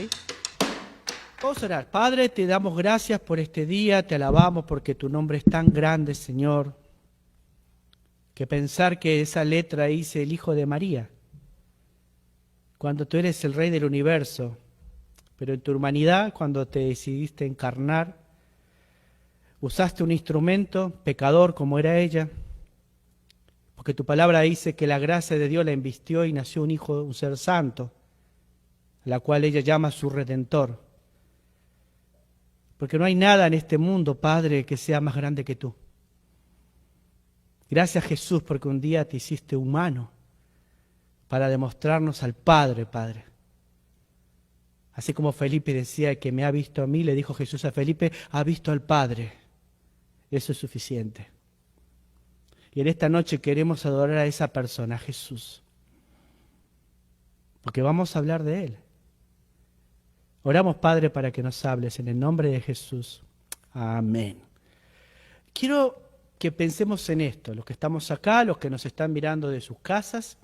¿Sí? Vamos a orar. Padre, te damos gracias por este día, te alabamos porque tu nombre es tan grande, Señor, que pensar que esa letra dice el Hijo de María, cuando tú eres el Rey del universo, pero en tu humanidad, cuando te decidiste encarnar, usaste un instrumento pecador como era ella, porque tu palabra dice que la gracia de Dios la invistió y nació un hijo, un ser santo, la cual ella llama su Redentor. Porque no hay nada en este mundo, Padre, que sea más grande que tú. Gracias, Jesús, porque un día te hiciste humano para demostrarnos al Padre, Padre. Así como Felipe decía que me ha visto a mí, le dijo Jesús a Felipe, ha visto al Padre. Eso es suficiente. Y en esta noche queremos adorar a esa persona, a Jesús. Porque vamos a hablar de Él. Oramos, Padre, para que nos hables en el nombre de Jesús. Amén. Quiero que pensemos en esto, los que estamos acá, los que nos están mirando de sus casas.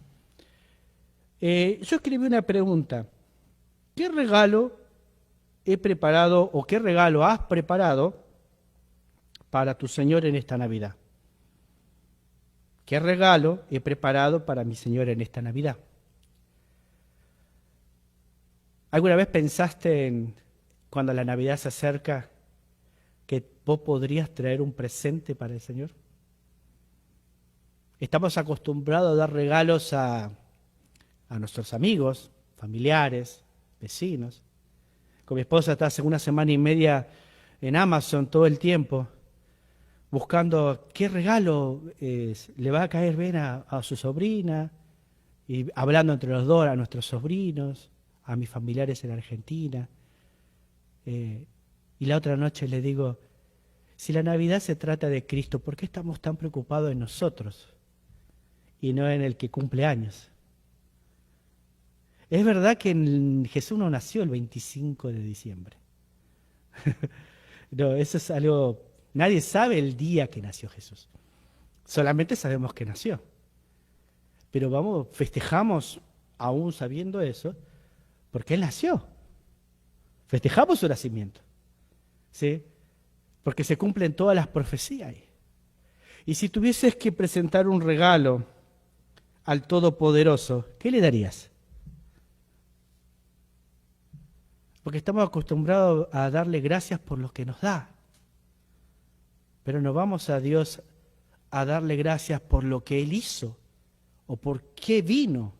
Yo escribí una pregunta. ¿Qué regalo he preparado o qué regalo has preparado para tu Señor en esta Navidad? ¿Qué regalo he preparado para mi Señor en esta Navidad? ¿Alguna vez pensaste en, cuando la Navidad se acerca, que vos podrías traer un presente para el Señor? Estamos acostumbrados a dar regalos a nuestros amigos, familiares, vecinos. Con mi esposa está hace una semana y media en Amazon todo el tiempo, buscando qué regalo le va a caer bien a su sobrina, y hablando entre los dos a nuestros sobrinos, a mis familiares en Argentina. Y la otra noche le digo, si la Navidad se trata de Cristo, ¿por qué estamos tan preocupados en nosotros y no en el que cumple años? Es verdad que Jesús no nació el 25 de diciembre. No, eso es algo, nadie sabe el día que nació Jesús. Solamente sabemos que nació. Pero vamos, festejamos aún sabiendo eso, porque Él nació. Festejamos su nacimiento. ¿Sí? Porque se cumplen todas las profecías ahí. Y si tuvieses que presentar un regalo al Todopoderoso, ¿qué le darías? Porque estamos acostumbrados a darle gracias por lo que nos da. Pero no vamos a Dios a darle gracias por lo que Él hizo, o por qué vino,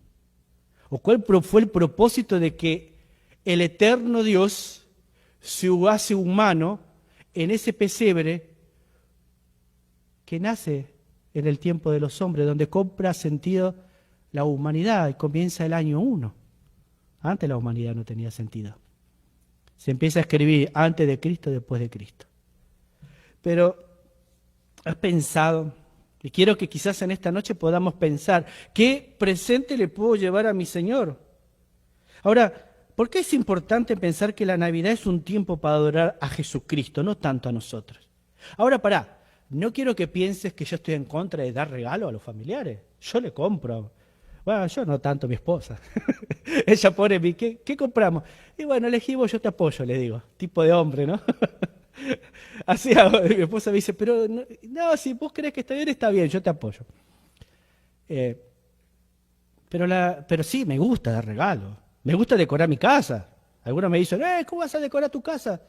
o cuál fue el propósito de que el eterno Dios se hace humano en ese pesebre que nace en el tiempo de los hombres, donde cobra sentido la humanidad y comienza el año 1. Antes la humanidad no tenía sentido. Se empieza a escribir antes de Cristo, después de Cristo. Pero has pensado, y quiero que quizás en esta noche podamos pensar, ¿qué presente le puedo llevar a mi Señor? Ahora, ¿por qué es importante pensar que la Navidad es un tiempo para adorar a Jesucristo, no tanto a nosotros? Ahora, pará, no quiero que pienses que yo estoy en contra de dar regalo a los familiares. Yo le compro. Bueno, yo no tanto, mi esposa. Ella pone mi, ¿qué compramos? Y bueno, elegí vos, yo te apoyo, le digo. Tipo de hombre, ¿no? Así mi esposa me dice, pero no, si vos crees que está bien, yo te apoyo. Pero sí, me gusta dar regalos. Me gusta decorar mi casa. Algunos me dicen, ¿cómo vas a decorar tu casa?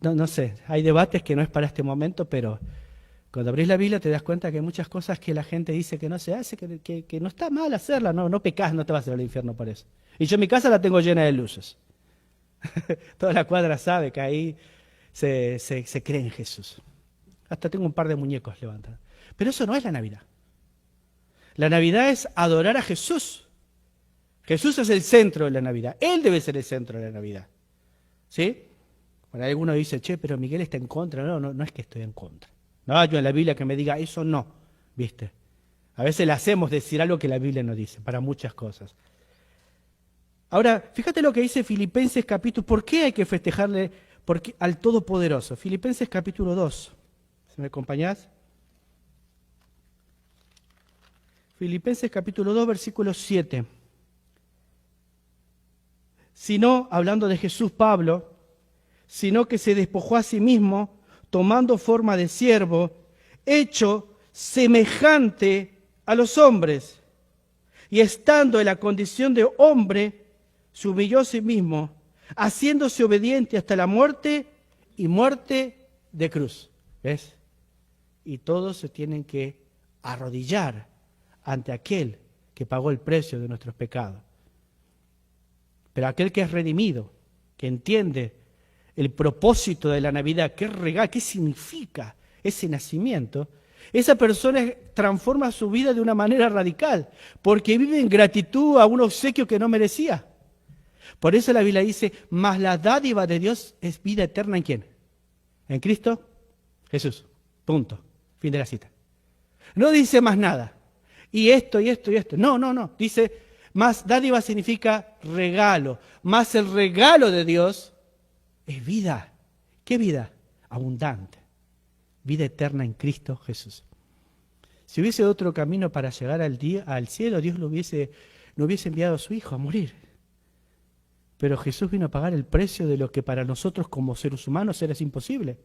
No sé, hay debates que no es para este momento, pero cuando abrís la Biblia te das cuenta que hay muchas cosas que la gente dice que no se hace, que no está mal hacerla, no pecás, no te vas a ir al infierno por eso. Y yo mi casa la tengo llena de luces. Toda la cuadra sabe que ahí se cree en Jesús. Hasta tengo un par de muñecos levantados. Pero eso no es la Navidad. La Navidad es adorar a Jesús. Jesús es el centro de la Navidad. Él debe ser el centro de la Navidad. ¿Sí? Bueno, alguno dice, che, pero Miguel está en contra. No es que estoy en contra. No hay yo en la Biblia que me diga eso, no. ¿Viste? A veces le hacemos decir algo que la Biblia no dice, para muchas cosas. Ahora, fíjate lo que dice Filipenses capítulo, ¿por qué hay que festejarle al Todopoderoso? Filipenses capítulo 2, ¿se me acompañás? Filipenses capítulo 2, versículo 7. sino, hablando de Jesús Pablo, sino que se despojó a sí mismo, tomando forma de siervo, hecho semejante a los hombres, y estando en la condición de hombre, se humilló a sí mismo, haciéndose obediente hasta la muerte y muerte de cruz. ¿Ves? Y todos se tienen que arrodillar ante aquel que pagó el precio de nuestros pecados. Pero aquel que es redimido, que entiende el propósito de la Navidad, qué regalo, qué significa ese nacimiento, esa persona transforma su vida de una manera radical, porque vive en gratitud a un obsequio que no merecía. Por eso la Biblia dice, mas la dádiva de Dios es vida eterna ¿en quién? En Cristo Jesús. Punto. Fin de la cita. No dice más nada. Y esto, y esto, y esto. No, no, no. Dice, más dádiva significa regalo. Más el regalo de Dios es vida. ¿Qué vida? Abundante. Vida eterna en Cristo Jesús. Si hubiese otro camino para llegar al cielo, Dios no hubiese enviado a su Hijo a morir. Pero Jesús vino a pagar el precio de lo que para nosotros como seres humanos era imposible.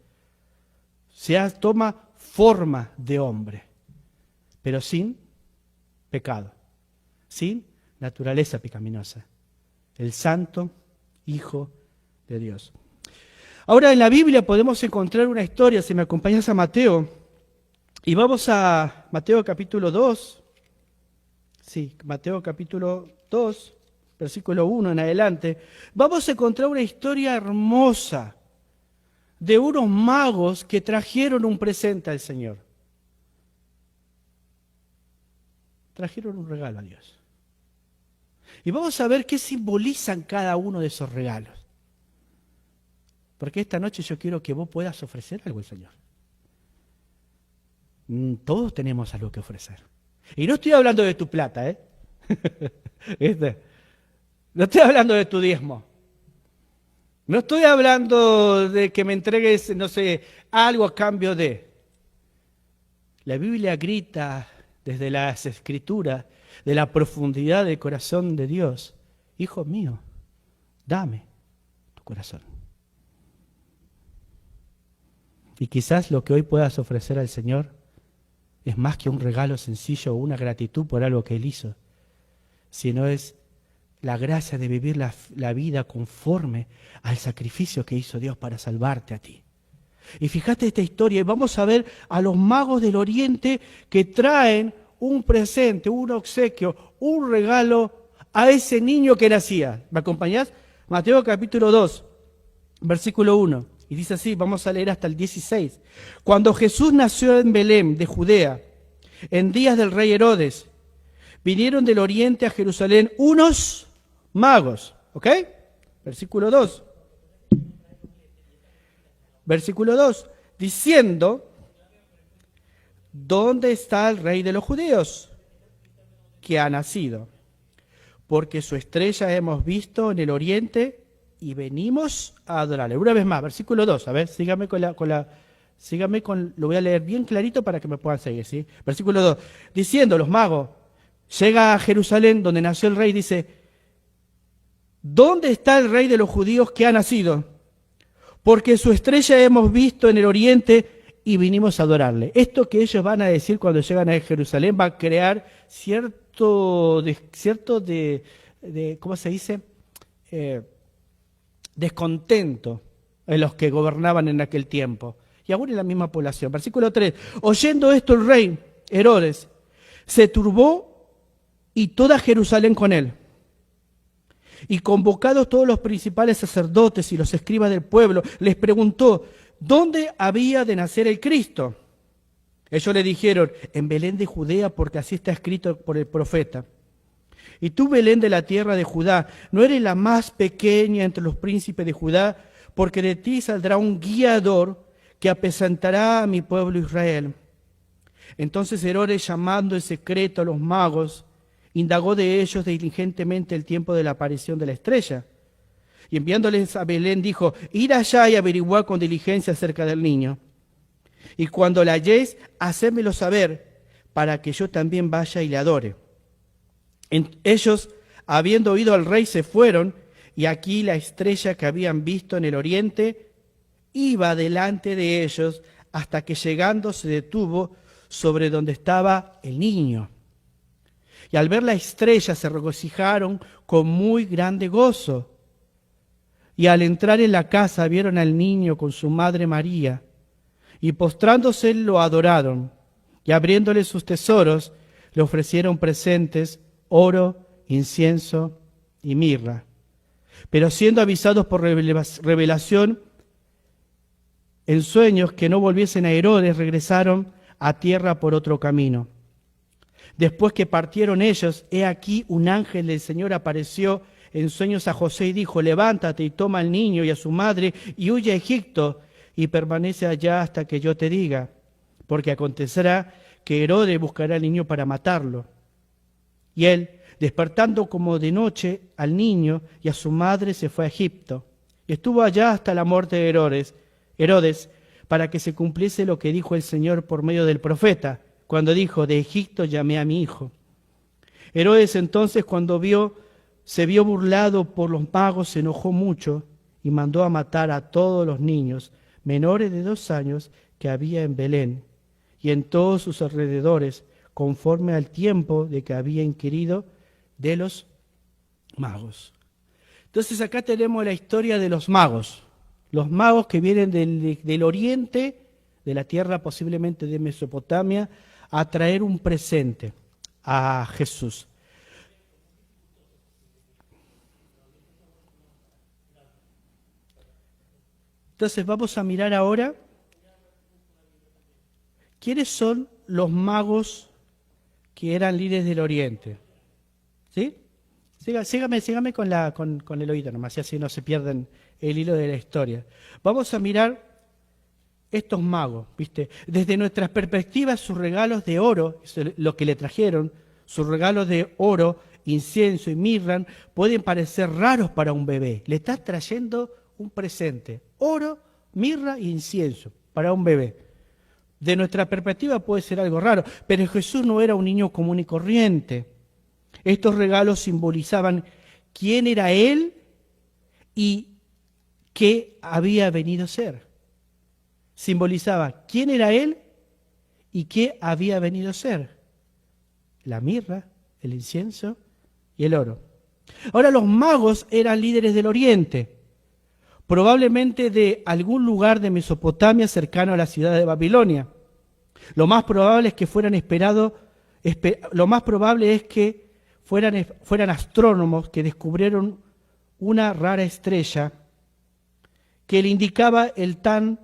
Toma forma de hombre, pero sin pecado, sin naturaleza pecaminosa. El santo Hijo de Dios. Ahora en la Biblia podemos encontrar una historia, si me acompañas a Mateo, y vamos a Mateo capítulo 2, sí, Mateo capítulo 2, versículo 1 en adelante, vamos a encontrar una historia hermosa de unos magos que trajeron un presente al Señor. Trajeron un regalo a Dios. Y vamos a ver qué simbolizan cada uno de esos regalos. Porque esta noche yo quiero que vos puedas ofrecer algo al Señor. Todos tenemos algo que ofrecer. Y no estoy hablando de tu plata, ¿eh? No estoy hablando de tu diezmo. No estoy hablando de que me entregues, no sé, algo a cambio de. La Biblia grita desde las Escrituras, de la profundidad del corazón de Dios. Hijo mío, dame tu corazón. Y quizás lo que hoy puedas ofrecer al Señor es más que un regalo sencillo o una gratitud por algo que Él hizo, sino es la gracia de vivir la vida conforme al sacrificio que hizo Dios para salvarte a ti. Y fíjate esta historia, y vamos a ver a los magos del Oriente que traen un presente, un obsequio, un regalo a ese niño que nacía. ¿Me acompañás? Mateo capítulo 2, versículo 1. Y dice así, vamos a leer hasta el 16. Cuando Jesús nació en Belén de Judea, en días del rey Herodes, vinieron del Oriente a Jerusalén unos magos, ¿ok? Versículo 2. Versículo 2, diciendo, ¿dónde está el rey de los judíos que ha nacido? Porque su estrella hemos visto en el Oriente y venimos a adorarle. Una vez más, versículo 2, a ver, sígame lo voy a leer bien clarito para que me puedan seguir, ¿sí? Versículo 2, diciendo los magos, llega a Jerusalén donde nació el rey, dice, ¿dónde está el rey de los judíos que ha nacido? Porque su estrella hemos visto en el Oriente y vinimos a adorarle. Esto que ellos van a decir cuando llegan a Jerusalén va a crear cierto ¿cómo se dice? Descontento en los que gobernaban en aquel tiempo. Y aún en la misma población. Versículo 3. Oyendo esto el rey Herodes se turbó y toda Jerusalén con él. Y convocados todos los principales sacerdotes y los escribas del pueblo, les preguntó, ¿dónde había de nacer el Cristo? Ellos le dijeron, en Belén de Judea, porque así está escrito por el profeta. Y tú, Belén de la tierra de Judá, no eres la más pequeña entre los príncipes de Judá, porque de ti saldrá un guiador que apacentará a mi pueblo Israel. Entonces Herodes, llamando en secreto a los magos, indagó de ellos diligentemente el tiempo de la aparición de la estrella. Y enviándoles a Belén dijo, id allá y averiguad con diligencia acerca del niño. Y cuando la halléis, hacédmelo saber, para que yo también vaya y le adore. Ellos, habiendo oído al rey, se fueron Y aquí la estrella que habían visto en el oriente iba delante de ellos hasta que llegando se detuvo sobre donde estaba el niño. Y al ver la estrella se regocijaron con muy grande gozo. Y al entrar en la casa vieron al niño con su madre María, y postrándose lo adoraron, y abriéndole sus tesoros, le ofrecieron presentes, oro, incienso y mirra. Pero siendo avisados por revelación en sueños que no volviesen a Herodes, regresaron a tierra por otro camino. Después que partieron ellos, he aquí un ángel del Señor apareció en sueños a José y dijo: levántate y toma al niño y a su madre y huye a Egipto y permanece allá hasta que yo te diga, porque acontecerá que Herodes buscará al niño para matarlo. Y él, despertando como de noche al niño y a su madre, se fue a Egipto y estuvo allá hasta la muerte de Herodes, para que se cumpliese lo que dijo el Señor por medio del profeta, cuando dijo: de Egipto llamé a mi hijo. Herodes entonces, cuando se vio burlado por los magos, se enojó mucho y mandó a matar a todos los niños menores de 2 años que había en Belén y en todos sus alrededores, conforme al tiempo de que había inquirido de los magos. Entonces acá tenemos la historia de los magos que vienen del oriente, de la tierra posiblemente de Mesopotamia, a traer un presente a Jesús. Entonces vamos a mirar ahora quiénes son los magos que eran líderes del oriente. ¿Sí? Sígame con el oído nomás, y así no se pierden el hilo de la historia. Vamos a mirar estos magos, ¿viste? Desde nuestras perspectivas, sus regalos de oro, lo que le trajeron, sus regalos de oro, incienso y mirra, pueden parecer raros para un bebé. Le estás trayendo un presente, oro, mirra e incienso para un bebé. De nuestra perspectiva puede ser algo raro, pero Jesús no era un niño común y corriente. Estos regalos simbolizaban quién era Él y qué había venido a ser. Simbolizaba quién era Él y qué había venido a ser. La mirra, el incienso y el oro. Ahora, los magos eran líderes del oriente, probablemente de algún lugar de Mesopotamia cercano a la ciudad de Babilonia. Lo más probable es que fueran fueran astrónomos que descubrieron una rara estrella que le indicaba el tan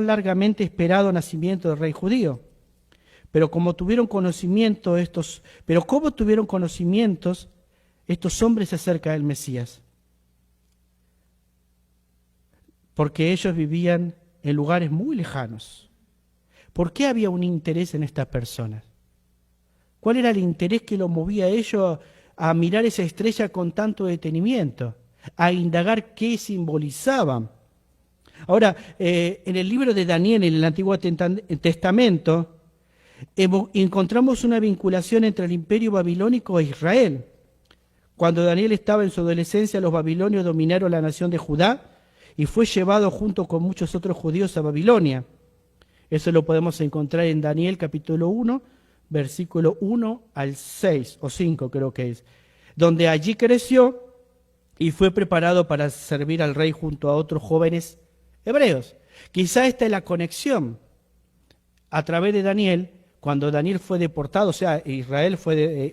largamente esperado nacimiento del rey judío. Pero ¿cómo tuvieron conocimientos estos hombres acerca del Mesías? Porque ellos vivían en lugares muy lejanos. ¿Por qué había un interés en estas personas? ¿Cuál era el interés que los movía a ellos a mirar esa estrella con tanto detenimiento? A indagar qué simbolizaban. Ahora, en el libro de Daniel, en el Antiguo Testamento, encontramos una vinculación entre el imperio babilónico e Israel. Cuando Daniel estaba en su adolescencia, los babilonios dominaron la nación de Judá y fue llevado junto con muchos otros judíos a Babilonia. Eso lo podemos encontrar en Daniel capítulo 1, versículo 1 al 6, o 5 creo que es, donde allí creció y fue preparado para servir al rey junto a otros jóvenes hebreos. Quizá esta es la conexión. A través de Daniel, cuando Daniel fue deportado, o sea,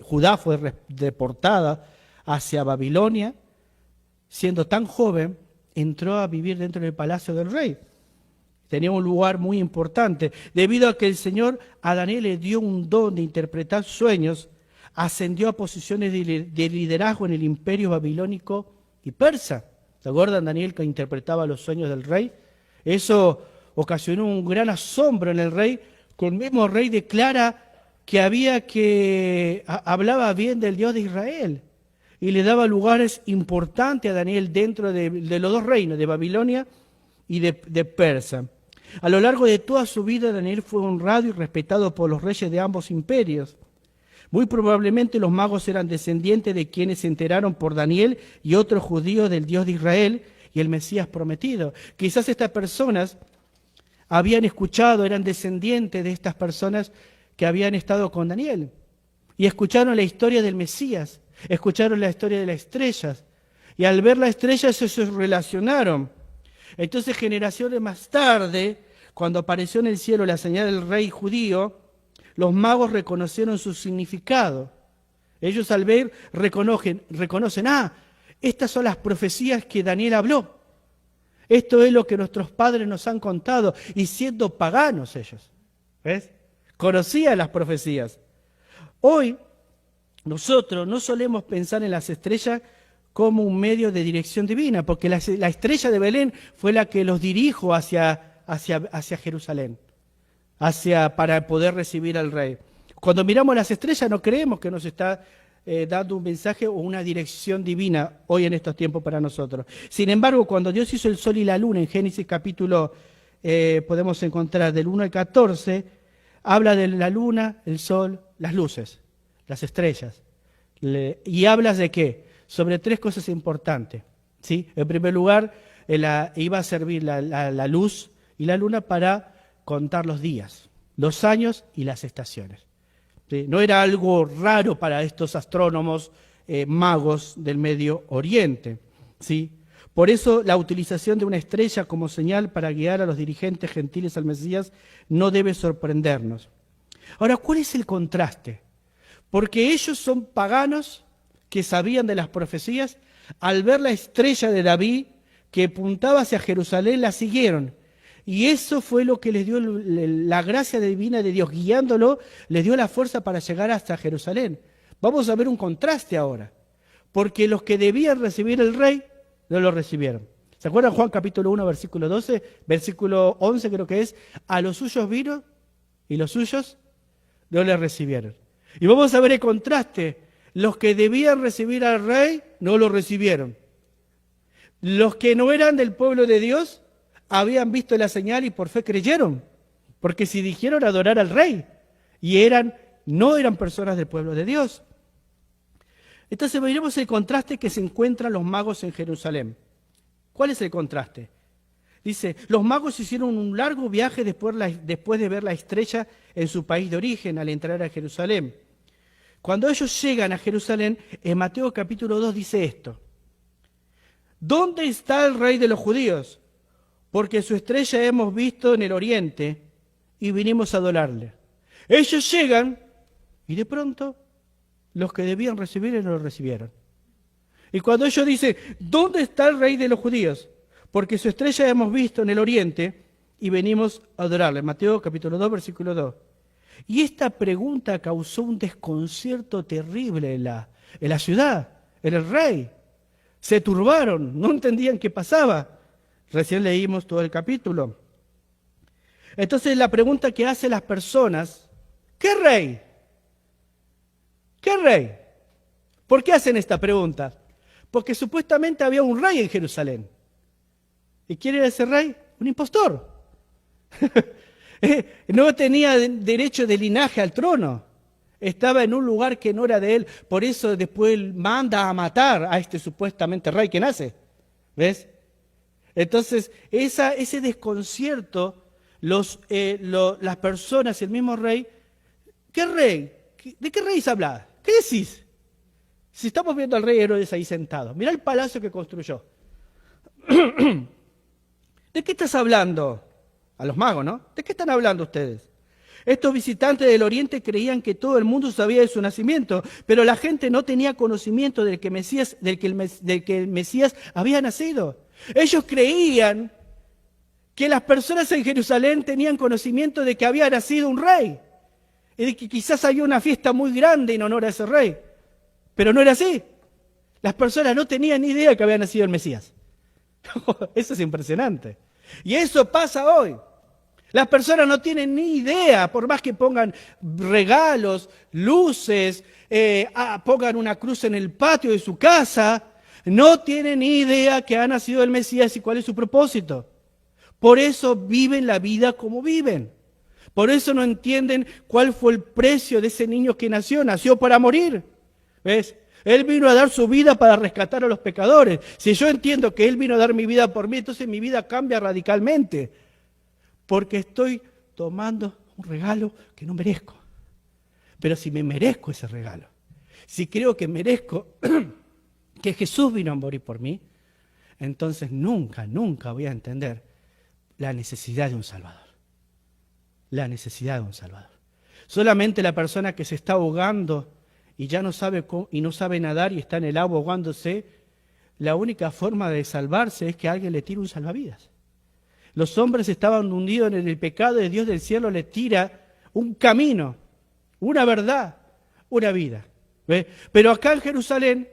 Judá fue deportada hacia Babilonia, siendo tan joven, entró a vivir dentro del palacio del rey. Tenía un lugar muy importante. Debido a que el Señor a Daniel le dio un don de interpretar sueños, ascendió a posiciones de liderazgo en el imperio babilónico y persa. ¿Se acuerdan Daniel que interpretaba los sueños del rey? Eso ocasionó un gran asombro en el rey, que el mismo rey declara que hablaba bien del Dios de Israel y le daba lugares importantes a Daniel dentro de los dos reinos, de Babilonia y de Persia. A lo largo de toda su vida, Daniel fue honrado y respetado por los reyes de ambos imperios. Muy probablemente los magos eran descendientes de quienes se enteraron por Daniel y otros judíos del Dios de Israel y el Mesías prometido. Quizás estas personas habían escuchado, eran descendientes de estas personas que habían estado con Daniel y escucharon la historia del Mesías, escucharon la historia de las estrellas y al ver las estrellas se relacionaron. Entonces generaciones más tarde, cuando apareció en el cielo la señal del rey judío, los magos reconocieron su significado. Ellos al ver reconocen, estas son las profecías que Daniel habló. Esto es lo que nuestros padres nos han contado, y siendo paganos ellos. ¿Ves? Conocían las profecías. Hoy, nosotros no solemos pensar en las estrellas como un medio de dirección divina, porque la estrella de Belén fue la que los dirigió hacia Jerusalén, para poder recibir al rey. Cuando miramos las estrellas no creemos que nos está dando un mensaje o una dirección divina hoy en estos tiempos para nosotros. Sin embargo, cuando Dios hizo el sol y la luna, en Génesis capítulo, podemos encontrar del 1 al 14, habla de la luna, el sol, las luces, las estrellas. ¿Y hablas de qué? Sobre tres cosas importantes, ¿sí? En primer lugar, iba a servir la luz y la luna para contar los días, los años y las estaciones. ¿Sí? No era algo raro para estos astrónomos magos del Medio Oriente, ¿sí? Por eso la utilización de una estrella como señal para guiar a los dirigentes gentiles al Mesías no debe sorprendernos. Ahora, ¿cuál es el contraste? Porque ellos son paganos que sabían de las profecías, al ver la estrella de David que apuntaba hacia Jerusalén, la siguieron. Y eso fue lo que les dio la gracia divina de Dios, guiándolo, les dio la fuerza para llegar hasta Jerusalén. Vamos a ver un contraste ahora, porque los que debían recibir el rey, no lo recibieron. ¿Se acuerdan Juan capítulo 1, versículo 12? Versículo 11 creo que es, a los suyos vino y los suyos no le recibieron. Y vamos a ver el contraste, los que debían recibir al rey, no lo recibieron. Los que no eran del pueblo de Dios, habían visto la señal y por fe creyeron, porque si dijeron adorar al rey, y no eran personas del pueblo de Dios. Entonces veremos el contraste que se encuentran los magos en Jerusalén. ¿Cuál es el contraste? Dice, los magos hicieron un largo viaje después de ver la estrella en su país de origen al entrar a Jerusalén. Cuando ellos llegan a Jerusalén, en Mateo capítulo 2 dice esto: ¿dónde está el rey de los judíos? Porque su estrella hemos visto en el oriente y vinimos a adorarle. Ellos llegan y de pronto los que debían recibir no lo recibieron. Y cuando ellos dicen, ¿dónde está el rey de los judíos? Porque su estrella hemos visto en el oriente y venimos a adorarle. Mateo capítulo 2, versículo 2. Y esta pregunta causó un desconcierto terrible en la ciudad, en el rey. Se turbaron, no entendían qué pasaba. Recién leímos todo el capítulo. Entonces la pregunta que hacen las personas, ¿qué rey? ¿Qué rey? ¿Por qué hacen esta pregunta? Porque supuestamente había un rey en Jerusalén. ¿Y quién era ese rey? Un impostor. No tenía derecho de linaje al trono. Estaba en un lugar que no era de él. Por eso después él manda a matar a este supuestamente rey que nace. ¿Ves? Entonces, ese desconcierto, las personas y el mismo rey, ¿qué rey? ¿De qué rey habla? ¿Qué decís? Si estamos viendo al rey Herodes ahí sentado, mirá el palacio que construyó. ¿De qué estás hablando? A los magos, ¿no? ¿De qué están hablando ustedes? Estos visitantes del oriente creían que todo el mundo sabía de su nacimiento, pero la gente no tenía conocimiento del que el Mesías había nacido. Ellos creían que las personas en Jerusalén tenían conocimiento de que había nacido un rey y de que quizás había una fiesta muy grande en honor a ese rey. Pero no era así. Las personas no tenían ni idea de que había nacido el Mesías. Eso es impresionante. Y eso pasa hoy. Las personas no tienen ni idea, por más que pongan regalos, luces, pongan una cruz en el patio de su casa, no tienen ni idea que ha nacido el Mesías y cuál es su propósito. Por eso viven la vida como viven. Por eso no entienden cuál fue el precio de ese niño que nació. Nació para morir. ¿Ves? Él vino a dar su vida para rescatar a los pecadores. Si yo entiendo que Él vino a dar mi vida por mí, entonces mi vida cambia radicalmente. Porque estoy tomando un regalo que no merezco. Pero si me merezco ese regalo, si creo que merezco que Jesús vino a morir por mí, entonces nunca voy a entender la necesidad de un Salvador. La necesidad de un Salvador. Solamente la persona que se está ahogando y ya no sabe cómo, y no sabe nadar y está en el agua ahogándose, la única forma de salvarse es que alguien le tire un salvavidas. Los hombres estaban hundidos en el pecado y Dios del cielo les tira un camino, una verdad, una vida. ¿Ve? Pero acá en Jerusalén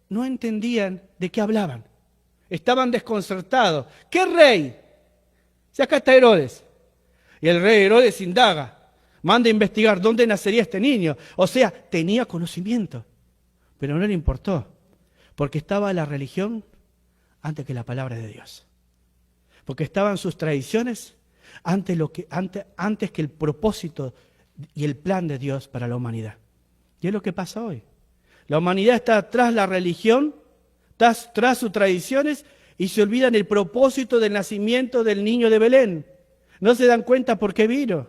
no entendían de qué hablaban. Estaban desconcertados. ¿Qué rey? Si acá está Herodes. Y el rey Herodes indaga, manda a investigar dónde nacería este niño. O sea, tenía conocimiento, pero no le importó, porque estaba la religión antes que la palabra de Dios. Porque estaban sus tradiciones antes que el propósito y el plan de Dios para la humanidad. Y es lo que pasa hoy. La humanidad está tras la religión, tras sus tradiciones, y se olvidan el propósito del nacimiento del niño de Belén. No se dan cuenta por qué vino.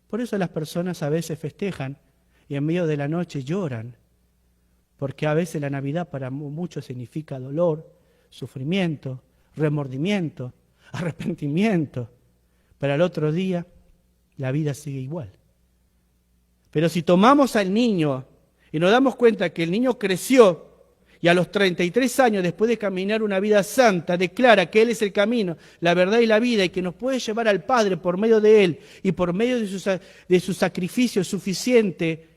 Por eso las personas a veces festejan y en medio de la noche lloran. Porque a veces la Navidad para muchos significa dolor, sufrimiento, remordimiento, arrepentimiento. Pero al otro día la vida sigue igual. Pero si tomamos al niño y nos damos cuenta que el niño creció y a los 33 años, después de caminar una vida santa, declara que Él es el camino, la verdad y la vida, y que nos puede llevar al Padre por medio de Él y por medio de su sacrificio suficiente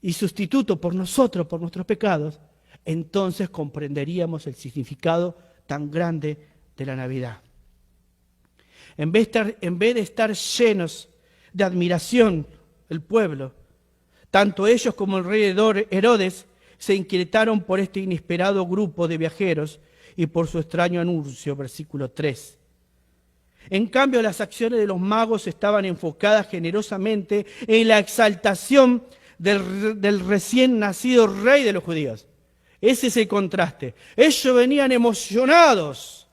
y sustituto por nosotros, por nuestros pecados, entonces comprenderíamos el significado tan grande de la Navidad. En vez de estar llenos de admiración, el pueblo, tanto ellos como el rey Herodes, se inquietaron por este inesperado grupo de viajeros y por su extraño anuncio, versículo 3. En cambio, las acciones de los magos estaban enfocadas generosamente en la exaltación del recién nacido rey de los judíos. Ese es el contraste. Ellos venían emocionados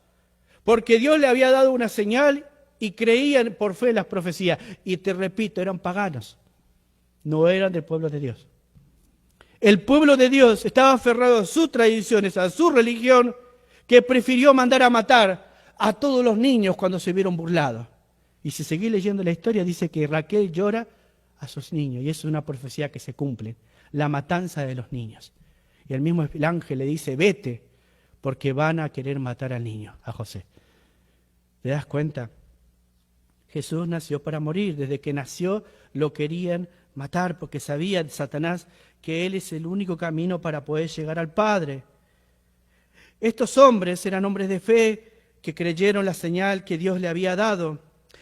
porque Dios le había dado una señal y creían por fe en las profecías. Y te repito, eran paganos, no eran del pueblo de Dios. El pueblo de Dios estaba aferrado a sus tradiciones, a su religión, que prefirió mandar a matar a todos los niños cuando se vieron burlados. Y si seguís leyendo la historia, dice que Raquel llora a sus niños, y eso es una profecía que se cumple, la matanza de los niños. Y el mismo ángel le dice, vete, porque van a querer matar al niño, a José. ¿Te das cuenta? Jesús nació para morir. Desde que nació lo querían matar, porque sabía Satanás que Él es el único camino para poder llegar al Padre. Estos hombres eran hombres de fe que creyeron la señal que Dios le había dado.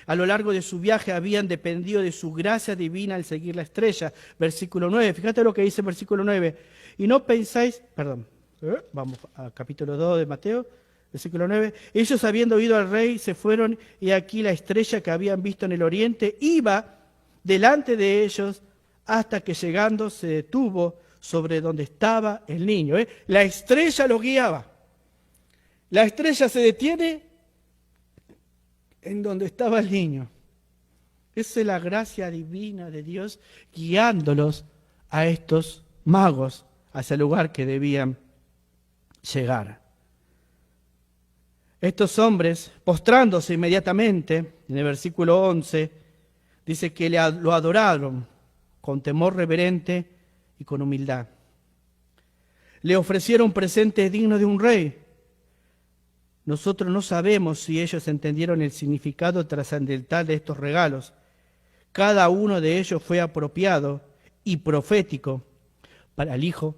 A lo largo de su viaje habían dependido de su gracia divina al seguir la estrella. Versículo 9, fíjate lo que dice el versículo 9. Y no pensáis, vamos a capítulo 2 de Mateo, versículo 9. Ellos habiendo oído al rey se fueron y aquí la estrella que habían visto en el oriente iba delante de ellos hasta que llegando se detuvo sobre donde estaba el niño. La estrella lo guiaba. La estrella se detiene en donde estaba el niño. Esa es la gracia divina de Dios guiándolos a estos magos hacia el lugar que debían llegar. Estos hombres, postrándose inmediatamente, en el versículo 11, dice que lo adoraron con temor reverente y con humildad. Le ofrecieron presentes dignos de un rey. Nosotros no sabemos si ellos entendieron el significado trascendental de estos regalos. Cada uno de ellos fue apropiado y profético para el Hijo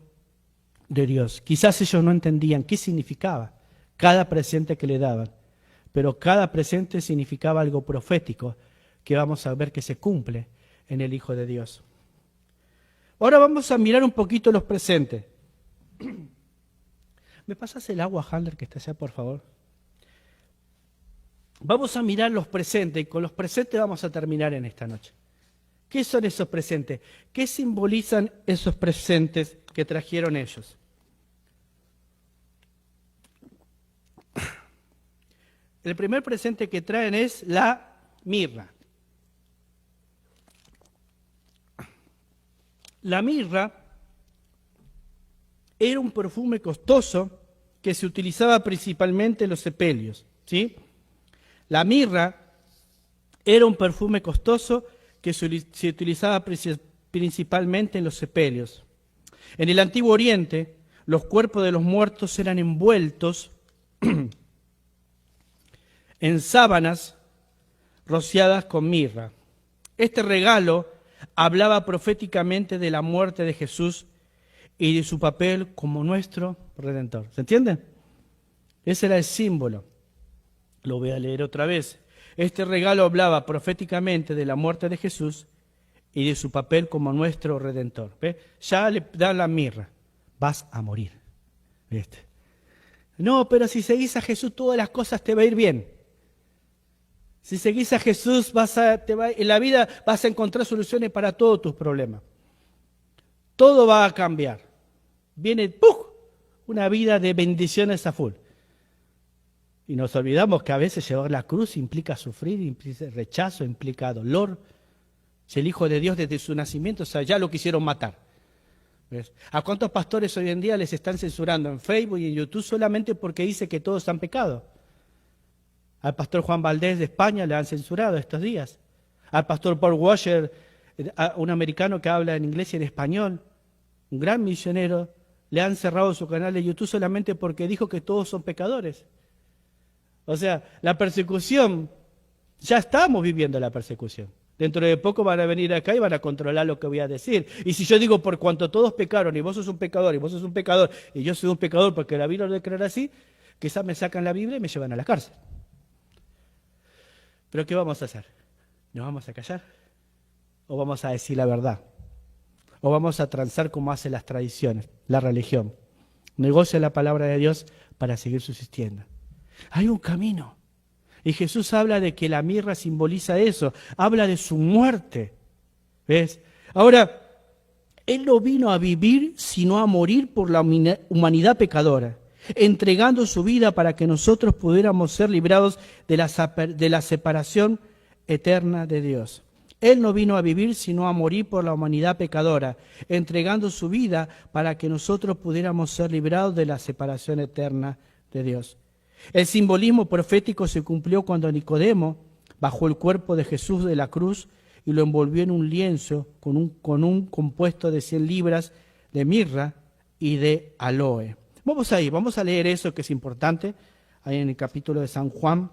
de Dios. Quizás ellos no entendían qué significaba cada presente que le daban, pero cada presente significaba algo profético que vamos a ver que se cumple en el Hijo de Dios. Ahora vamos a mirar un poquito los presentes. ¿Me pasas el agua, Handler, que está allá, por favor? Vamos a mirar los presentes y con los presentes vamos a terminar en esta noche. ¿Qué son esos presentes? ¿Qué simbolizan esos presentes que trajeron ellos? El primer presente que traen es la mirra. La mirra era un perfume costoso que se utilizaba principalmente en los sepelios, ¿sí? La mirra era un perfume costoso que se utilizaba principalmente en los sepelios. En el Antiguo Oriente, los cuerpos de los muertos eran envueltos en sábanas rociadas con mirra. Este regalo hablaba proféticamente de la muerte de Jesús y de su papel como nuestro Redentor. ¿Se entiende? Ese era el símbolo. Lo voy a leer otra vez. Este regalo hablaba proféticamente de la muerte de Jesús y de su papel como nuestro Redentor. ¿Ve? Ya le dan la mirra. Vas a morir. ¿Viste? No, pero si seguís a Jesús todas las cosas te va a ir bien. Si seguís a Jesús en la vida vas a encontrar soluciones para todos tus problemas. Todo va a cambiar. Viene ¡puf! Una vida de bendiciones a full. Y nos olvidamos que a veces llevar la cruz implica sufrir, implica rechazo, implica dolor. Si el Hijo de Dios desde su nacimiento, o sea, ya lo quisieron matar. ¿Ves? ¿A cuántos pastores hoy en día les están censurando en Facebook y en YouTube solamente porque dice que todos han pecado? Al pastor Juan Valdés de España le han censurado estos días. Al pastor Paul Washer, un americano que habla en inglés y en español, un gran misionero, le han cerrado su canal de YouTube solamente porque dijo que todos son pecadores. O sea, la persecución, ya estamos viviendo la persecución. Dentro de poco van a venir acá y van a controlar lo que voy a decir. Y si yo digo, por cuanto todos pecaron, y vos sos un pecador, y vos sos un pecador, y yo soy un pecador porque la Biblia lo declara así, quizás me sacan la Biblia y me llevan a la cárcel. ¿Pero qué vamos a hacer? ¿Nos vamos a callar? ¿O vamos a decir la verdad? ¿O vamos a transar como hacen las tradiciones, la religión? Negocia la palabra de Dios para seguir subsistiendo. Hay un camino. Y Jesús habla de que la mirra simboliza eso. Habla de su muerte. ¿Ves? Ahora, Él no vino a vivir sino a morir por la humanidad pecadora, entregando su vida para que nosotros pudiéramos ser librados de la separación eterna de Dios. Él no vino a vivir sino a morir por la humanidad pecadora, entregando su vida para que nosotros pudiéramos ser librados de la separación eterna de Dios. El simbolismo profético se cumplió cuando Nicodemo bajó el cuerpo de Jesús de la cruz y lo envolvió en un lienzo con un compuesto de 100 libras de mirra y de aloe. Vamos ahí, vamos a leer eso que es importante, ahí en el capítulo de San Juan.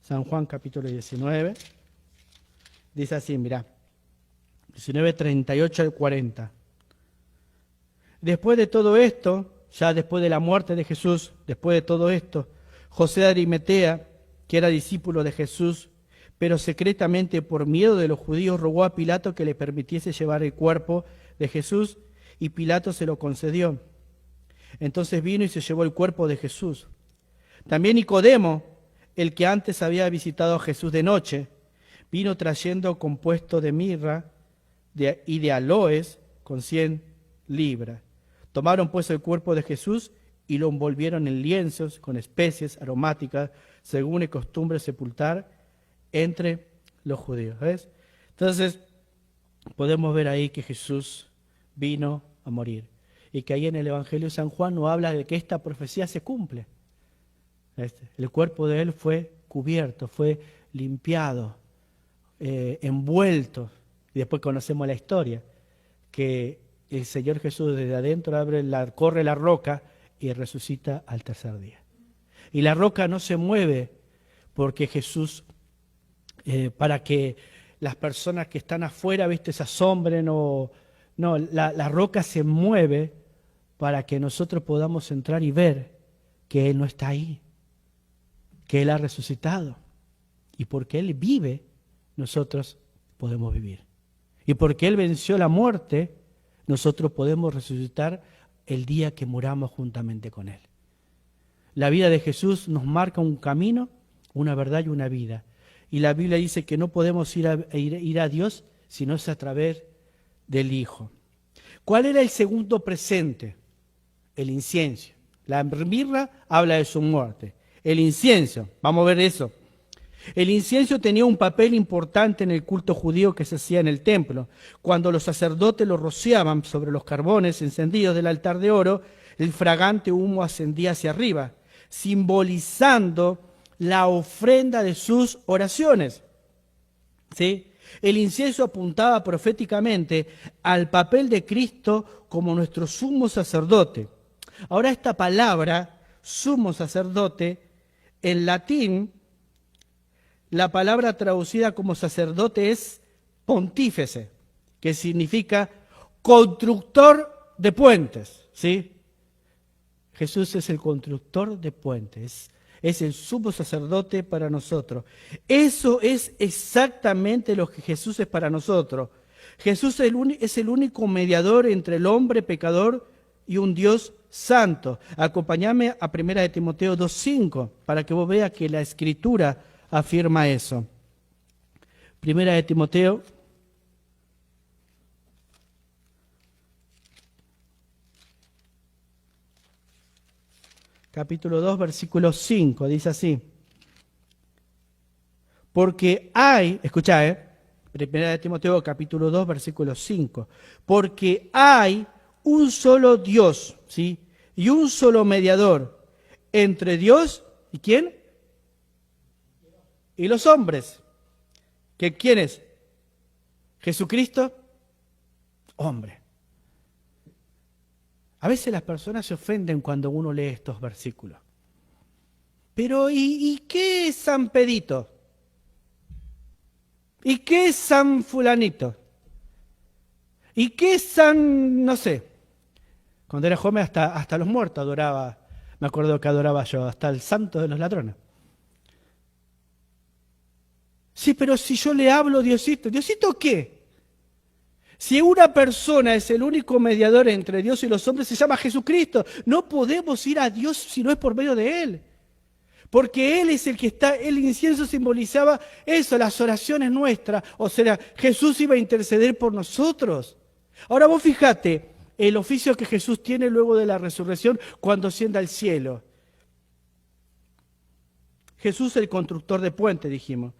San Juan capítulo 19. Dice así, mirá, 19, 38 al 40. Después de todo esto, ya después de la muerte de Jesús, después de todo esto, José de Arimatea, que era discípulo de Jesús, pero secretamente por miedo de los judíos, rogó a Pilato que le permitiese llevar el cuerpo de Jesús, y Pilato se lo concedió. Entonces vino y se llevó el cuerpo de Jesús. También Nicodemo, el que antes había visitado a Jesús de noche, vino trayendo compuesto de mirra y de aloes con 100 libras. Tomaron pues el cuerpo de Jesús y lo envolvieron en lienzos con especies aromáticas, según es costumbre sepultar entre los judíos. ¿Ves? Entonces, podemos ver ahí que Jesús vino a morir. Y que ahí en el Evangelio de San Juan nos habla de que esta profecía se cumple. El cuerpo de Él fue cubierto, fue limpiado, envuelto. Y después conocemos la historia, que el Señor Jesús desde adentro corre la roca y resucita al tercer día. Y la roca no se mueve porque Jesús, para que las personas que están afuera, ¿viste?, se asombren o... No, la roca se mueve para que nosotros podamos entrar y ver que Él no está ahí, que Él ha resucitado. Y porque Él vive, nosotros podemos vivir. Y porque Él venció la muerte, nosotros podemos resucitar el día que muramos juntamente con Él. La vida de Jesús nos marca un camino, una verdad y una vida. Y la Biblia dice que no podemos ir a Dios si no es a través del Hijo. ¿Cuál era el segundo presente? El incienso. La mirra habla de su muerte. El incienso, vamos a ver eso. El incienso tenía un papel importante en el culto judío que se hacía en el templo. Cuando los sacerdotes lo rociaban sobre los carbones encendidos del altar de oro, el fragante humo ascendía hacia arriba, simbolizando la ofrenda de sus oraciones. ¿Sí? El incienso apuntaba proféticamente al papel de Cristo como nuestro sumo sacerdote. Ahora esta palabra, sumo sacerdote, en latín, la palabra traducida como sacerdote es pontífice, que significa constructor de puentes, ¿sí? Jesús es el constructor de puentes, es el sumo sacerdote para nosotros. Eso es exactamente lo que Jesús es para nosotros. Jesús es el único mediador entre el hombre pecador y un Dios santo. Acompáñame a 1 Timoteo 2:5 para que vos veas que la Escritura afirma eso. 1 Timoteo capítulo 2, versículo 5, dice así. Porque hay, escuchá, 1 Timoteo capítulo 2, versículo 5. Porque hay un solo Dios, ¿sí? Y un solo mediador entre Dios y ¿quién? Y los hombres. ¿Quién es? Jesucristo, hombre. A veces las personas se ofenden cuando uno lee estos versículos. Pero ¿y qué es San Pedito? ¿Y qué es San Fulanito? ¿Y qué es San, no sé? Cuando era joven hasta los muertos adoraba, me acuerdo que adoraba yo, hasta el santo de los ladrones. Sí, pero si yo le hablo a Diosito, ¿Diosito qué? Si una persona es el único mediador entre Dios y los hombres, se llama Jesucristo. No podemos ir a Dios si no es por medio de Él. Porque Él es el que está, el incienso simbolizaba eso, las oraciones nuestras. O sea, Jesús iba a interceder por nosotros. Ahora vos fíjate el oficio que Jesús tiene luego de la resurrección cuando asciende al cielo. Jesús el constructor de puente, dijimos.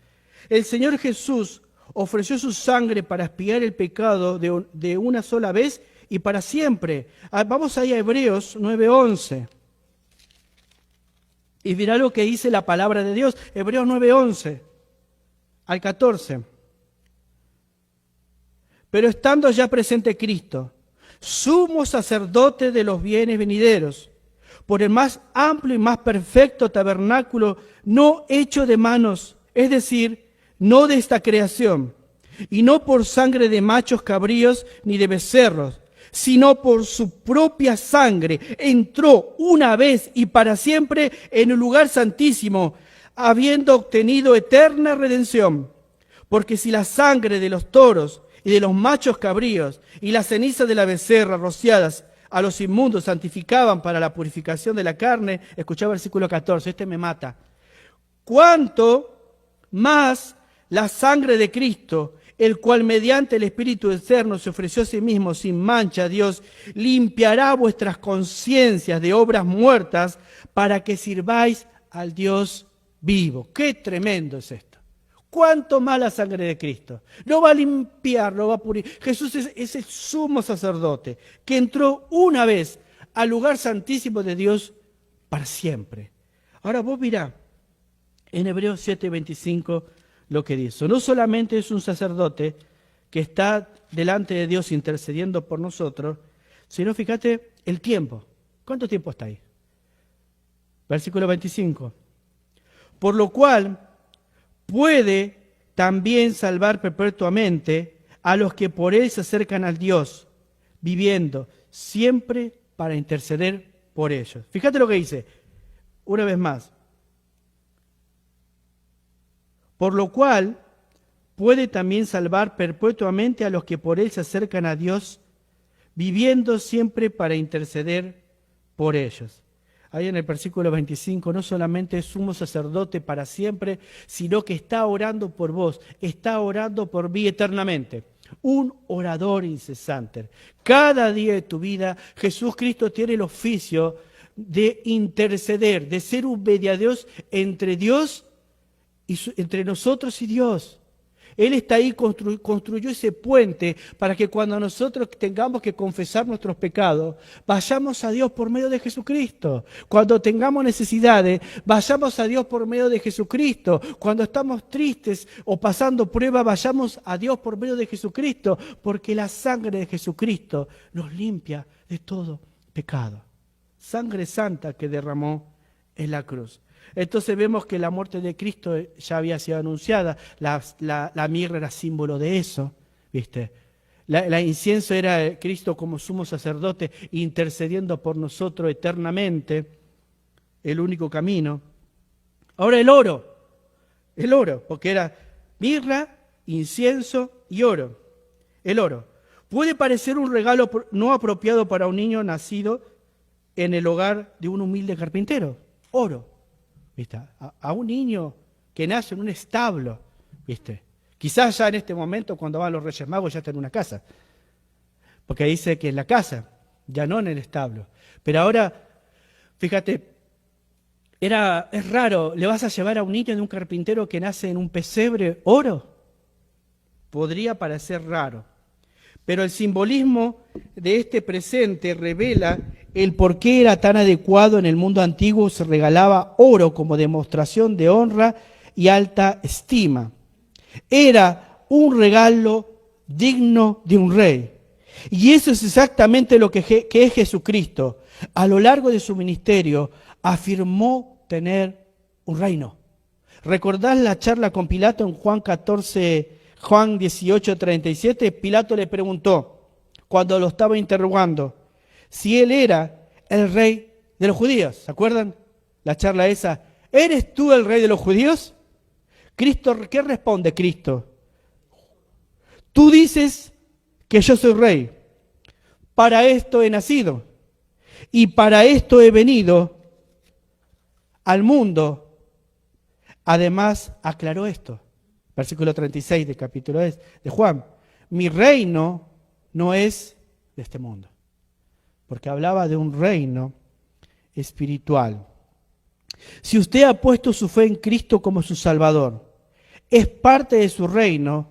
El Señor Jesús ofreció su sangre para expiar el pecado de una sola vez y para siempre. Vamos ahí a Hebreos 9:11. Y mirá lo que dice la palabra de Dios. Hebreos 9:11 al 14. Pero estando ya presente Cristo, sumo sacerdote de los bienes venideros, por el más amplio y más perfecto tabernáculo, no hecho de manos, es decir, no de esta creación, y no por sangre de machos cabríos ni de becerros, sino por su propia sangre, entró una vez y para siempre en el lugar santísimo, habiendo obtenido eterna redención. Porque si la sangre de los toros y de los machos cabríos y la ceniza de la becerra rociadas a los inmundos santificaban para la purificación de la carne, escuchá el versículo 14, este me mata. ¿Cuánto más la sangre de Cristo, el cual mediante el Espíritu eterno se ofreció a sí mismo sin mancha a Dios, limpiará vuestras conciencias de obras muertas para que sirváis al Dios vivo? ¡Qué tremendo es esto! ¿Cuánto más la sangre de Cristo? Lo va a limpiar, lo va a purificar. Jesús es el sumo sacerdote que entró una vez al lugar santísimo de Dios para siempre. Ahora vos mirá, en Hebreos 7:25 lo que dice. No solamente es un sacerdote que está delante de Dios intercediendo por nosotros, sino fíjate el tiempo. ¿Cuánto tiempo está ahí? Versículo 25. Por lo cual puede también salvar perpetuamente a los que por él se acercan al Dios, viviendo siempre para interceder por ellos. Fíjate lo que dice, una vez más. Por lo cual puede también salvar perpetuamente a los que por él se acercan a Dios, viviendo siempre para interceder por ellos. Ahí en el versículo 25, no solamente es sumo sacerdote para siempre, sino que está orando por vos, está orando por mí eternamente. Un orador incesante. Cada día de tu vida, Jesús Cristo tiene el oficio de interceder, de ser un mediador entre Dios y entre nosotros y Dios. Él está ahí, construyó ese puente para que cuando nosotros tengamos que confesar nuestros pecados, vayamos a Dios por medio de Jesucristo. Cuando tengamos necesidades, vayamos a Dios por medio de Jesucristo. Cuando estamos tristes o pasando pruebas, vayamos a Dios por medio de Jesucristo, porque la sangre de Jesucristo nos limpia de todo pecado. Sangre santa que derramó en la cruz. Entonces vemos que la muerte de Cristo ya había sido anunciada, la mirra era símbolo de eso, ¿viste? La incienso era Cristo como sumo sacerdote intercediendo por nosotros eternamente, el único camino. Ahora el oro, porque era mirra, incienso y oro. El oro puede parecer un regalo no apropiado para un niño nacido en el hogar de un humilde carpintero. Oro. ¿Viste? A un niño que nace en un establo, ¿viste? Quizás ya en este momento, cuando van los Reyes Magos, ya está en una casa. Porque dice que en la casa, ya no en el establo. Pero ahora, fíjate, es raro, ¿le vas a llevar a un niño de un carpintero que nace en un pesebre oro? Podría parecer raro. Pero el simbolismo de este presente revela el por qué era tan adecuado. En el mundo antiguo se regalaba oro como demostración de honra y alta estima. Era un regalo digno de un rey. Y eso es exactamente lo que es Jesucristo. A lo largo de su ministerio afirmó tener un reino. ¿Recordás la charla con Pilato en Juan 18:37? Pilato le preguntó, cuando lo estaba interrogando, si él era el rey de los judíos. ¿Se acuerdan? La charla esa. ¿Eres tú el rey de los judíos? Cristo, ¿qué responde Cristo? Tú dices que yo soy rey. Para esto he nacido. Y para esto he venido al mundo. Además, aclaró esto. Versículo 36 del capítulo de Juan. Mi reino no es de este mundo. Porque hablaba de un reino espiritual. Si usted ha puesto su fe en Cristo como su Salvador, es parte de su reino,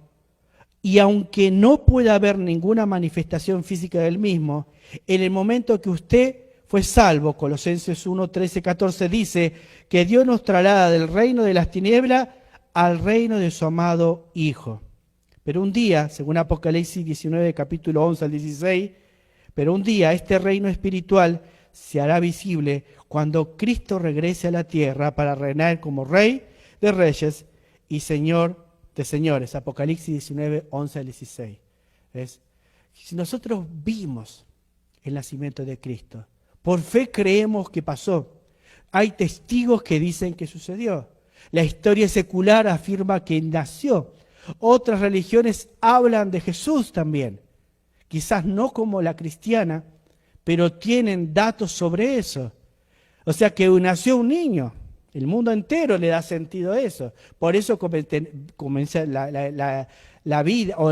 y aunque no pueda haber ninguna manifestación física del mismo, en el momento que usted fue salvo, Colosenses 1, 13, 14, dice que Dios nos traslada del reino de las tinieblas al reino de su amado Hijo. Pero un día, según Apocalipsis 19, capítulo 11 al 16, pero un día este reino espiritual se hará visible cuando Cristo regrese a la tierra para reinar como Rey de Reyes y Señor de Señores. Apocalipsis 19, 11 al 16. ¿Ves? Si nosotros vimos el nacimiento de Cristo, por fe creemos que pasó. Hay testigos que dicen que sucedió. La historia secular afirma que nació. Otras religiones hablan de Jesús también. Quizás no como la cristiana, pero tienen datos sobre eso. O sea que nació un niño. El mundo entero le da sentido a eso. Por eso comienza la vida, o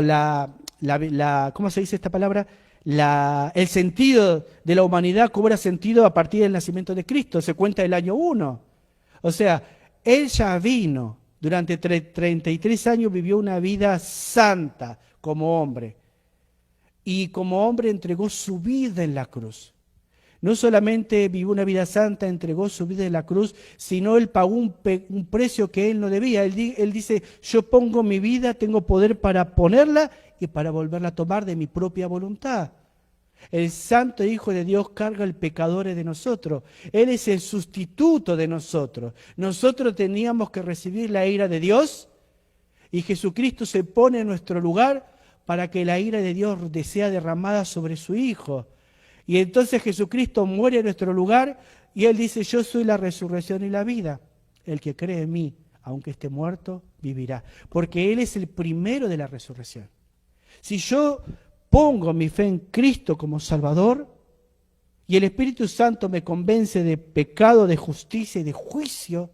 ¿cómo se dice esta palabra? El sentido de la humanidad cobra sentido a partir del nacimiento de Cristo. Se cuenta el año 1. O sea, Él ya vino. Durante 33 años vivió una vida santa como hombre. Y como hombre entregó su vida en la cruz. No solamente vivió una vida santa, entregó su vida en la cruz, sino Él pagó un precio que Él no debía. Él dice, yo pongo mi vida, tengo poder para ponerla y para volverla a tomar de mi propia voluntad. El Santo Hijo de Dios carga el pecador de nosotros. Él es el sustituto de nosotros. Nosotros teníamos que recibir la ira de Dios y Jesucristo se pone en nuestro lugar para que la ira de Dios sea derramada sobre su Hijo. Y entonces Jesucristo muere en nuestro lugar y Él dice, yo soy la resurrección y la vida. El que cree en mí, aunque esté muerto, vivirá. Porque Él es el primero de la resurrección. Si yo pongo mi fe en Cristo como Salvador y el Espíritu Santo me convence de pecado, de justicia y de juicio,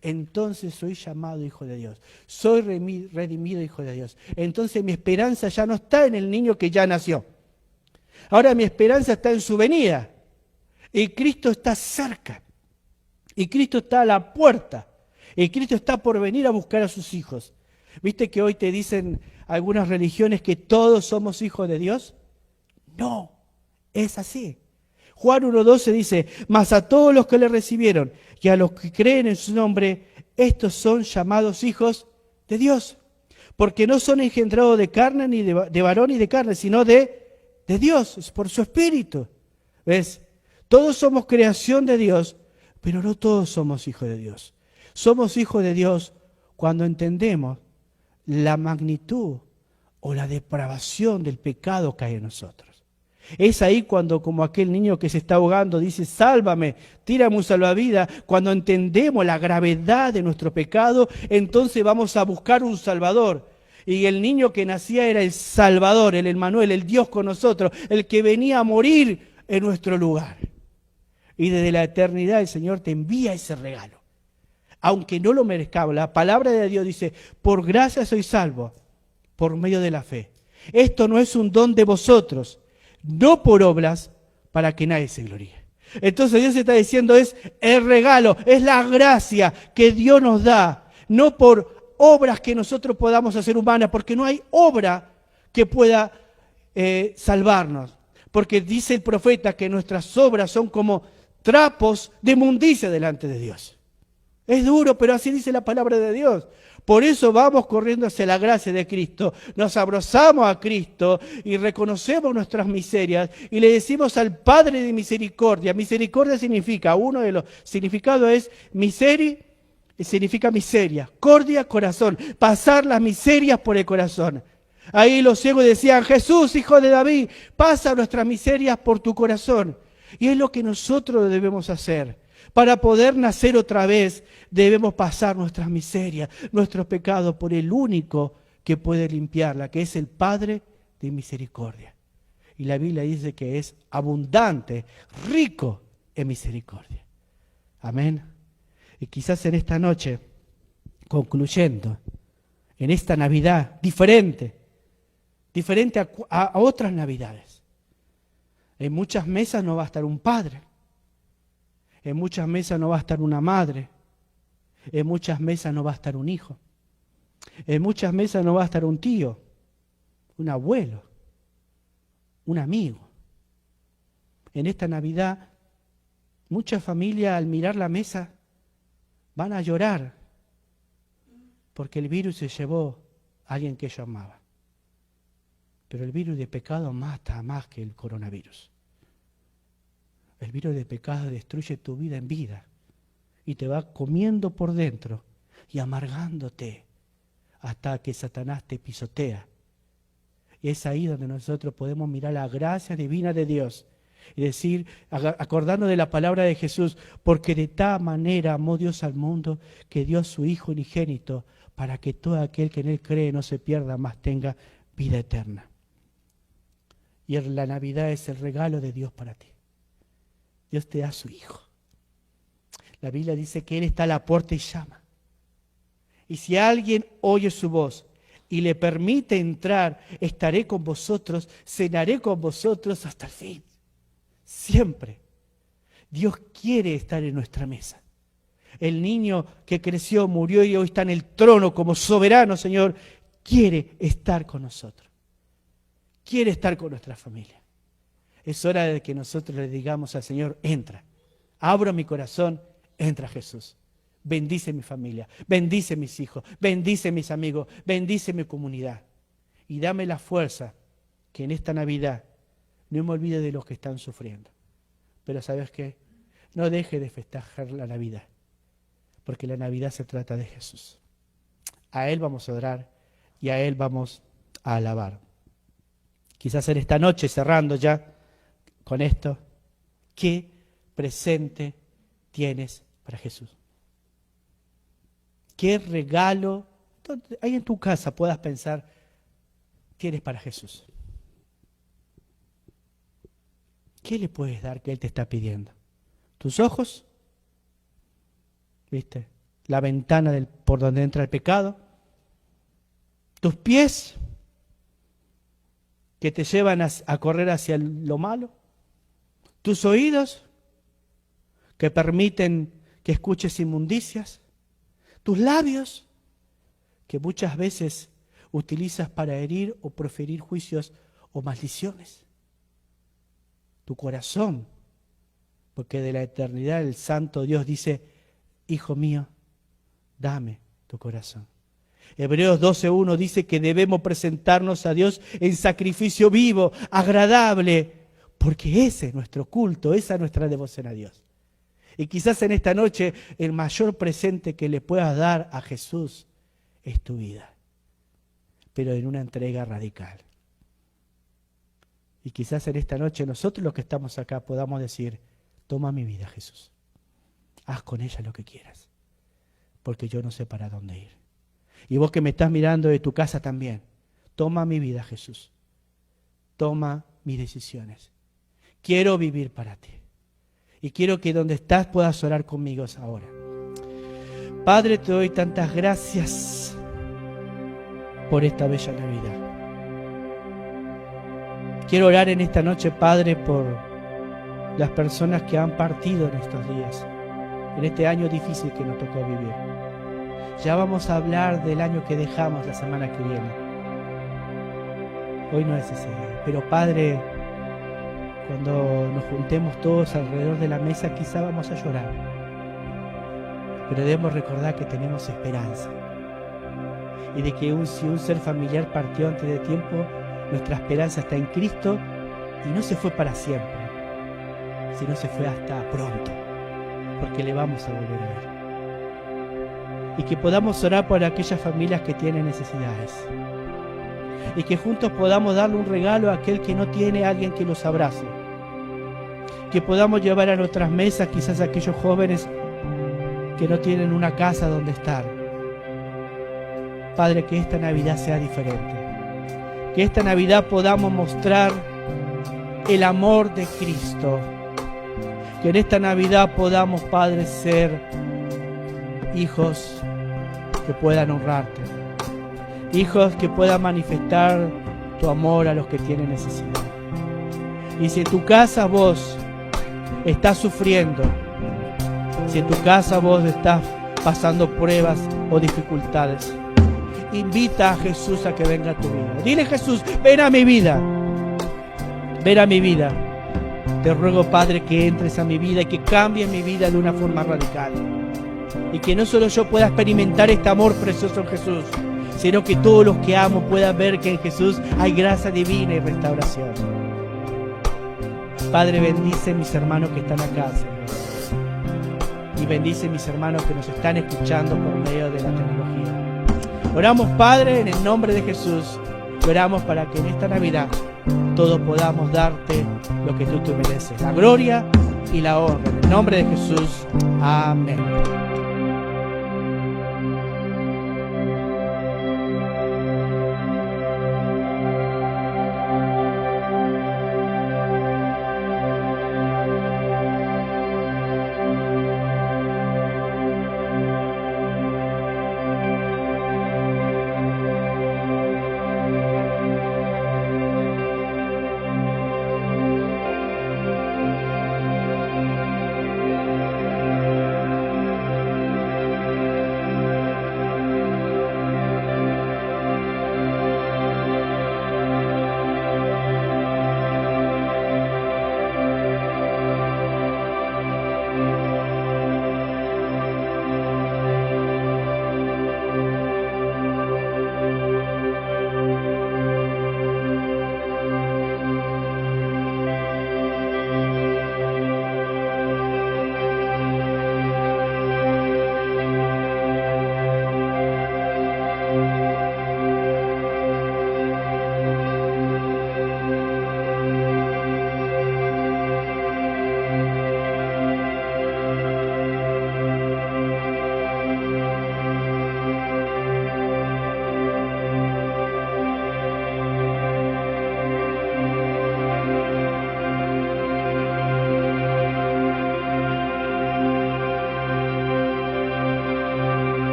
entonces soy llamado hijo de Dios. Soy redimido hijo de Dios. Entonces mi esperanza ya no está en el niño que ya nació. Ahora mi esperanza está en su venida. Y Cristo está cerca. Y Cristo está a la puerta. Y Cristo está por venir a buscar a sus hijos. ¿Viste que hoy te dicen algunas religiones que todos somos hijos de Dios? No, es así. Juan 1:12 dice, mas a todos los que le recibieron y a los que creen en su nombre, estos son llamados hijos de Dios. Porque no son engendrados de carne, ni de varón ni de carne, sino de Dios, es por su Espíritu. ¿Ves? Todos somos creación de Dios, pero no todos somos hijos de Dios. Somos hijos de Dios cuando entendemos la magnitud o la depravación del pecado que hay en nosotros. Es ahí cuando, como aquel niño que se está ahogando, dice, sálvame, tírame un salvavidas. Cuando entendemos la gravedad de nuestro pecado, entonces vamos a buscar un Salvador. Y el niño que nacía era el Salvador, el Emmanuel, el Dios con nosotros, el que venía a morir en nuestro lugar. Y desde la eternidad el Señor te envía ese regalo. Aunque no lo merezcamos, la palabra de Dios dice, por gracia soy salvo, por medio de la fe. Esto no es un don de vosotros, no por obras, para que nadie se gloríe. Entonces Dios está diciendo, es el regalo, es la gracia que Dios nos da, no por obras que nosotros podamos hacer humanas, porque no hay obra que pueda salvarnos. Porque dice el profeta que nuestras obras son como trapos de inmundicia delante de Dios. Es duro, pero así dice la palabra de Dios. Por eso vamos corriendo hacia la gracia de Cristo, nos abrazamos a Cristo y reconocemos nuestras miserias y le decimos al Padre de misericordia. Misericordia significa, uno de los significados es significa miseria, cordia, corazón, pasar las miserias por el corazón. Ahí los ciegos decían, Jesús, hijo de David, pasa nuestras miserias por tu corazón. Y es lo que nosotros debemos hacer. Para poder nacer otra vez, debemos pasar nuestras miserias, nuestros pecados por el único que puede limpiarla, que es el Padre de misericordia. Y la Biblia dice que es abundante, rico en misericordia. Amén. Y quizás en esta noche, concluyendo, en esta Navidad diferente a otras Navidades, en muchas mesas no va a estar un padre. En muchas mesas no va a estar una madre. En muchas mesas no va a estar un hijo. En muchas mesas no va a estar un tío, un abuelo, un amigo. En esta Navidad, muchas familias al mirar la mesa van a llorar porque el virus se llevó a alguien que ellos amaban. Pero el virus de pecado mata más que el coronavirus. El virus de pecado destruye tu vida en vida y te va comiendo por dentro y amargándote hasta que Satanás te pisotea. Y es ahí donde nosotros podemos mirar la gracia divina de Dios y decir, acordarnos de la palabra de Jesús, porque de tal manera amó Dios al mundo que dio a su Hijo unigénito para que todo aquel que en Él cree no se pierda, mas tenga vida eterna. Y la Navidad es el regalo de Dios para ti. Dios te da a su Hijo. La Biblia dice que Él está a la puerta y llama. Y si alguien oye su voz y le permite entrar, estaré con vosotros, cenaré con vosotros hasta el fin. Siempre. Dios quiere estar en nuestra mesa. El niño que creció, murió y hoy está en el trono como soberano, Señor, quiere estar con nosotros. Quiere estar con nuestra familia. Es hora de que nosotros le digamos al Señor, entra, abro mi corazón, entra Jesús. Bendice mi familia, bendice mis hijos, bendice mis amigos, bendice mi comunidad. Y dame la fuerza que en esta Navidad no me olvide de los que están sufriendo. Pero ¿sabes qué? No deje de festejar la Navidad, porque la Navidad se trata de Jesús. A Él vamos a orar y a Él vamos a alabar. Quizás en esta noche, cerrando ya con esto, ¿qué presente tienes para Jesús? ¿Qué regalo ahí en tu casa puedas pensar tienes para Jesús? ¿qué le puedes dar que Él te está pidiendo? ¿Tus ojos? ¿Viste? La ventana por donde entra el pecado. ¿Tus pies? Que te llevan a correr hacia lo malo. ¿Tus oídos? Que permiten que escuches inmundicias. ¿Tus labios? Que muchas veces utilizas para herir o proferir juicios o maldiciones. Tu corazón, porque de la eternidad el santo Dios dice, hijo mío, dame tu corazón. Hebreos 12:1 dice que debemos presentarnos a Dios en sacrificio vivo, agradable, porque ese es nuestro culto, esa es nuestra devoción a Dios. Y quizás en esta noche el mayor presente que le puedas dar a Jesús es tu vida, pero en una entrega radical. Y quizás en esta noche nosotros los que estamos acá podamos decir, toma mi vida, Jesús. Haz con ella lo que quieras, porque yo no sé para dónde ir. Y vos que me estás mirando de tu casa también, toma mi vida, Jesús. Toma mis decisiones. Quiero vivir para ti. Y quiero que donde estás puedas orar conmigo ahora. Padre, te doy tantas gracias por esta bella Navidad. Quiero orar en esta noche, Padre, por las personas que han partido en estos días, en este año difícil que nos tocó vivir. Ya vamos a hablar del año que dejamos la semana que viene. Hoy no es ese día, pero Padre, cuando nos juntemos todos alrededor de la mesa, quizá vamos a llorar. Pero debemos recordar que tenemos esperanza. Y de que si un ser familiar partió antes de tiempo, nuestra esperanza está en Cristo y no se fue para siempre, sino se fue hasta pronto, porque le vamos a volver a ver. Y que podamos orar por aquellas familias que tienen necesidades. Y que juntos podamos darle un regalo a aquel que no tiene a alguien que los abrace. Que podamos llevar a nuestras mesas quizás a aquellos jóvenes que no tienen una casa donde estar. Padre, que esta Navidad sea diferente. Que esta Navidad podamos mostrar el amor de Cristo. Que en esta Navidad podamos, Padre, ser hijos que puedan honrarte. Hijos que puedan manifestar tu amor a los que tienen necesidad. Y si en tu casa vos estás sufriendo, si en tu casa vos estás pasando pruebas o dificultades, invita a Jesús a que venga a tu vida. Dile, Jesús, ven a mi vida. Ven a mi vida. Te ruego, Padre, que entres a mi vida y que cambies mi vida de una forma radical. Y que no solo yo pueda experimentar este amor precioso en Jesús, sino que todos los que amo puedan ver que en Jesús hay gracia divina y restauración. Padre, bendice a mis hermanos que están acá, Señor. Y bendice a mis hermanos que nos están escuchando por medio de la tecnología. Oramos, Padre, en el nombre de Jesús. Oramos para que en esta Navidad todos podamos darte lo que tú te mereces, la gloria y la honra. En el nombre de Jesús. Amén.